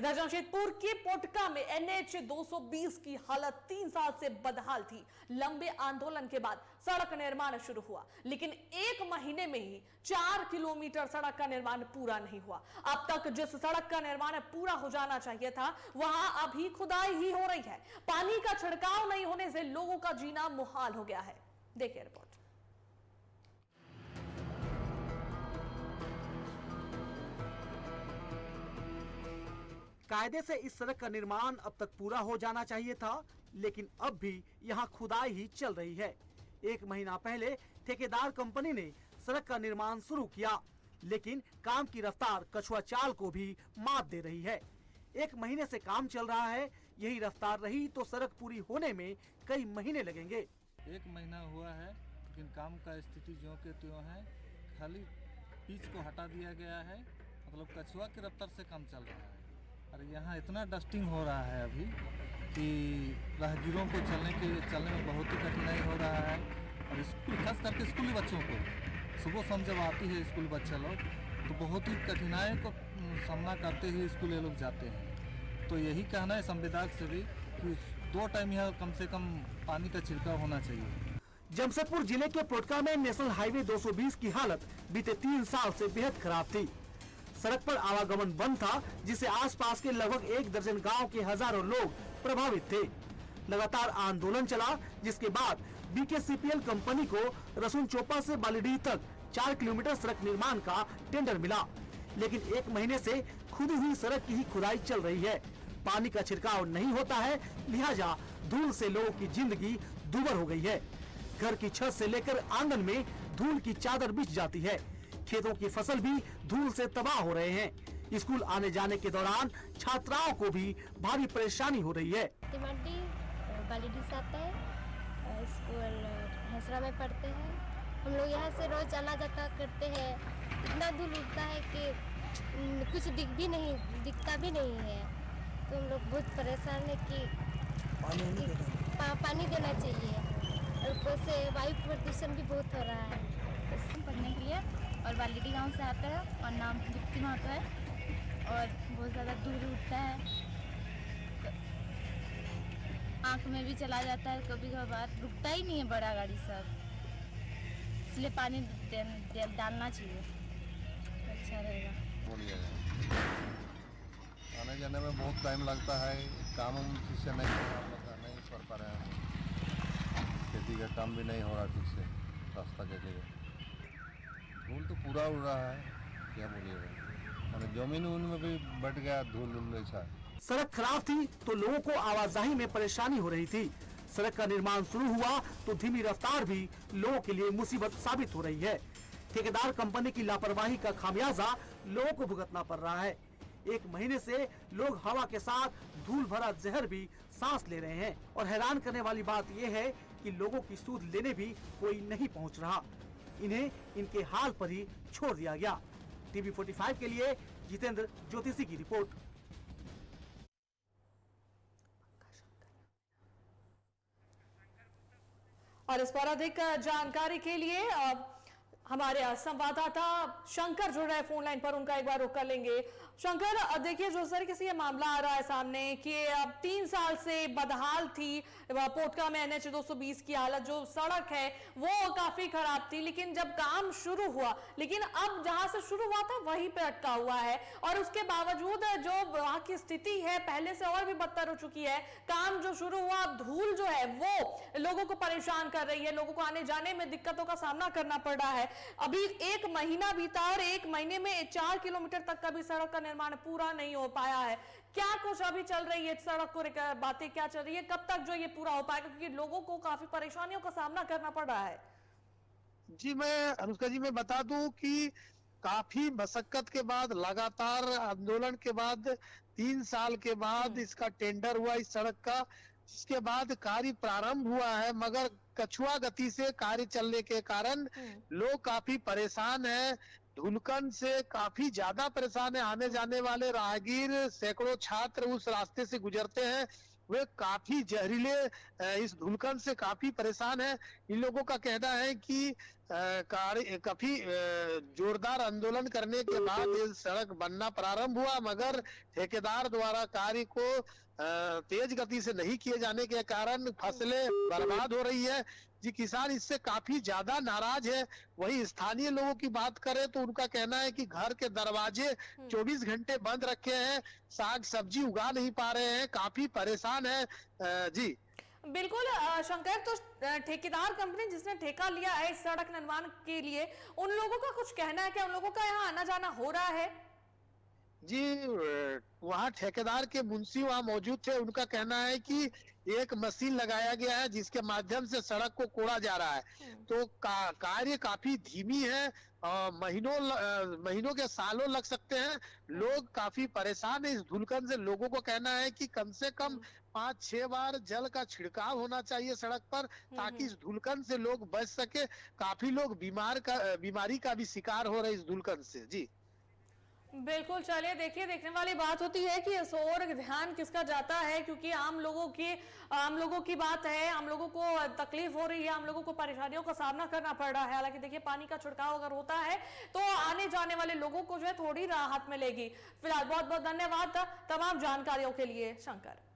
इधर जमशेदपुर के पोटका में NH 220 की हालत 3 साल से बदहाल थी। लंबे आंदोलन के बाद सड़क निर्माण शुरू हुआ, लेकिन 1 महीने में ही 4 किलोमीटर सड़क का निर्माण पूरा नहीं हुआ। अब तक जिस सड़क का निर्माण पूरा हो जाना चाहिए था, वहां अभी खुदाई ही हो रही है। पानी का छिड़काव नहीं होने से लोगों का जीना मुहाल हो गया है। देखिए रिपोर्ट। कायदे से इस सड़क का निर्माण अब तक पूरा हो जाना चाहिए था, लेकिन अब भी यहां खुदाई ही चल रही है। 1 महीना पहले ठेकेदार कंपनी ने सड़क का निर्माण शुरू किया, लेकिन काम की रफ्तार कछुआ चाल को भी मात दे रही है। 1 महीने से काम चल रहा है, यही रफ्तार रही तो सड़क पूरी होने में कई महीने लगेंगे। 1 महीना हुआ है, लेकिन काम का स्थिति ज्यों के त्यों है। खाली पिच को हटा दिया गया है, मतलब कछुआ की रफ्तार से काम चल रहा है। और यहाँ इतना डस्टिंग हो रहा है अभी कि राहगीरों को चलने में बहुत ही कठिनाई हो रहा है। और स्कूल, खास करके स्कूली बच्चों को सुबह शाम जब आती है स्कूल बच्चे लोग, तो बहुत ही कठिनाई को सामना करते हुए स्कूल ये लोग जाते हैं। तो यही कहना है संविधायक से भी कि 2 टाइम यहाँ कम से कम पानी का छिड़काव होना चाहिए। जमशेदपुर जिले के पोटका में नेशनल हाईवे 220 की हालत बीते 3 साल से बेहद खराब थी। सड़क पर आवागमन बंद था, जिससे आसपास के लगभग 1 दर्जन गांव के हजारों लोग प्रभावित थे। लगातार आंदोलन चला, जिसके बाद BKCPL कंपनी को रसून चोपा से बालीडीह तक 4 किलोमीटर सड़क निर्माण का टेंडर मिला, लेकिन 1 महीने से खुदी हुई सड़क की ही खुदाई चल रही है। पानी का छिड़काव नहीं होता है, लिहाजा धूल से लोगों की जिंदगी दूभर हो गई है। घर की छत से लेकर आंगन में धूल की चादर बिछ जाती है। खेतों की फसल भी धूल से तबाह हो रहे हैं। स्कूल आने जाने के दौरान छात्राओं को भी भारी परेशानी हो रही है। बालीडीह से आता है, स्कूल हैसरा में पढ़ते हैं। हम लोग यहाँ से रोज आना जाता करते हैं। इतना धूल उठता है कि कुछ दिखता भी नहीं है। तो हम लोग बहुत परेशान है कि पानी देना चाहिए। और ऊपर से वायु प्रदूषण भी बहुत हो रहा है। पढ़ने के लिए और बालीडीह गांव से आता है और नाम दीप्ति महतो है और बहुत ज़्यादा दूर उठता है, तो आँख में भी चला जाता है। कभी कभार रुकता ही नहीं है बड़ा गाड़ी सब, इसलिए पानी डालना चाहिए, अच्छा रहेगा। आने जाने में बहुत टाइम लगता है। काम ठीक से नहीं कर पा रहे हैं। खेती का काम भी नहीं हो रहा ठीक से, रास्ता के लिए धूल तो पूरा उड़ रहा है, क्या बोलिएगा। मैंने जमीन में भी बैठ गया धूल ऐसा। सड़क खराब थी तो लोगों को आवाजाही में परेशानी हो रही थी। सड़क का निर्माण शुरू हुआ तो धीमी रफ्तार भी लोगों के लिए मुसीबत साबित हो रही है। ठेकेदार कंपनी की लापरवाही का खामियाजा लोगों को भुगतना पड़ रहा है। 1 महीने से लोग हवा के साथ धूल भरा जहर भी सांस ले रहे हैं। और हैरान करने वाली बात यह है कि लोगों की सूध लेने भी कोई नहीं पहुंच रहा। इन्हें इनके हाल पर ही छोड़ दिया गया। TV 45 के लिए जितेंद्र ज्योतिषी की रिपोर्ट। और इस पर अधिक जानकारी के लिए हमारे संवाददाता शंकर जुड़ रहे हैं फोन लाइन पर, उनका एक बार रुख कर लेंगे। शंकर, देखिए जो तरीके से ये मामला आ रहा है सामने कि अब 3 साल से बदहाल थी पोटका में NH 220 की हालत, जो सड़क है वो काफी खराब थी, लेकिन जब काम शुरू हुआ, लेकिन अब जहां से शुरू हुआ था वहीं पे अटका हुआ है। और उसके बावजूद जो वहां की स्थिति है पहले से और भी बदतर हो चुकी है। काम जो शुरू हुआ, धूल जो है वो लोगों को परेशान कर रही है, लोगों को आने जाने में दिक्कतों का सामना करना पड़ रहा है। अभी 1 महीना बीता और 1 महीने में 4 किलोमीटर तक का भी सड़क का निर्माण पूरा नहीं हो पाया है। क्या कुछ अभी चल रही है सड़क को बातें क्या चल रही है, कब तक जो ये पूरा हो पाएगा, क्योंकि लोगों को काफी परेशानियों का सामना करना पड़ रहा है। जी मैं अनुष्का जी मैं बता दूं कि काफी मशक्कत के बाद, लगातार आंदोलन के बाद 3 साल के बाद इसका टेंडर हुआ इस सड़क का, जिसके बाद कार्य प्रारंभ हुआ है। मगर कछुआ गति से कार्य चलने के कारण लोग काफी परेशान हैं। धुलकन से काफी ज्यादा परेशान है। आने जाने वाले राहगीर, सैकड़ों छात्र उस रास्ते से गुजरते हैं, वे काफी जहरीले इस धुलकन से काफी परेशान है। इन लोगों का कहना है कि काफी जोरदार आंदोलन करने के बाद ये सड़क बनना प्रारंभ हुआ, मगर ठेकेदार द्वारा कार्य को तेज गति से नहीं किए जाने के कारण फसलें बर्बाद हो रही है। जी, किसान इससे काफी ज्यादा नाराज है। वही स्थानीय लोगों की बात करें तो उनका कहना है कि घर के दरवाजे 24 घंटे बंद रखे हैं, साग सब्जी उगा नहीं पा रहे हैं, काफी परेशान है। जी बिल्कुल शंकर, तो ठेकेदार कंपनी जिसने ठेका लिया है इस सड़क निर्माण के लिए, उन लोगों का कुछ कहना है क्या? उन लोगों का यहाँ आना जाना हो रहा है? जी, वहाँ ठेकेदार के मुंशी वहाँ मौजूद थे। उनका कहना है कि एक मशीन लगाया गया है जिसके माध्यम से सड़क को कोड़ा जा रहा है, तो कार्य काफी धीमी है। महीनों के सालों लग सकते हैं। लोग काफी परेशान है इस धुलकन से। लोगों को कहना है कि कम से कम 5-6 बार जल का छिड़काव होना चाहिए सड़क पर, ताकि इस धुलकन से लोग बच सके। काफी लोग बीमारी का भी शिकार हो रहे इस धुलकन से। जी बिल्कुल, चलिए देखिए, देखने वाली बात होती है कि इस ओर ध्यान किसका जाता है, क्योंकि आम लोगों की बात है, आम लोगों को तकलीफ हो रही है, आम लोगों को परेशानियों का सामना करना पड़ रहा है। हालांकि देखिए, पानी का छिड़काव अगर होता है तो आने जाने वाले लोगों को जो है थोड़ी राहत मिलेगी। फिलहाल बहुत बहुत धन्यवाद तमाम जानकारियों के लिए शंकर।